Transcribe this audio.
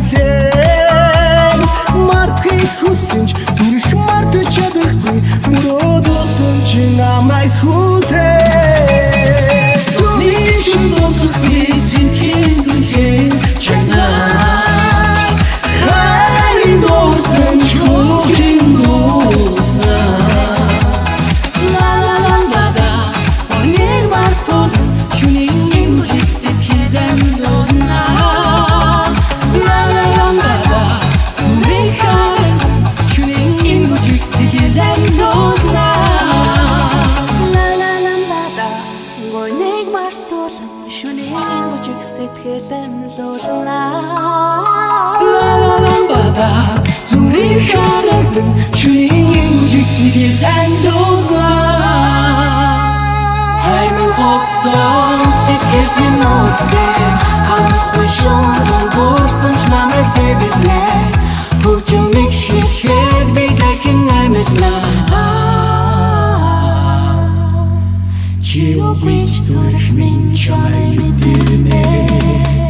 хүлээн мартахыг хүсэнч зүрх мартаж чадахгүй мөрөөд утсан чи намайг хүлээн Зуны шүнцэг бисийн хинтхэн чанаач хайрын дуусан чөөхөн дуусна Шүнийн бүжиг сэтгэлэн луулна Лалалambada зүрийн харагдан шүнийн бүжиг сэтгэлэн луулна Хаймын хоцсон сэтгэлэн нууцэн Анхны шонгон бүрсэнч намайг дэвэрлэ Хөгжмийг ширхэд би дахин амьдлаа Чи обрич зүрх минь чамайг мэдэрнэ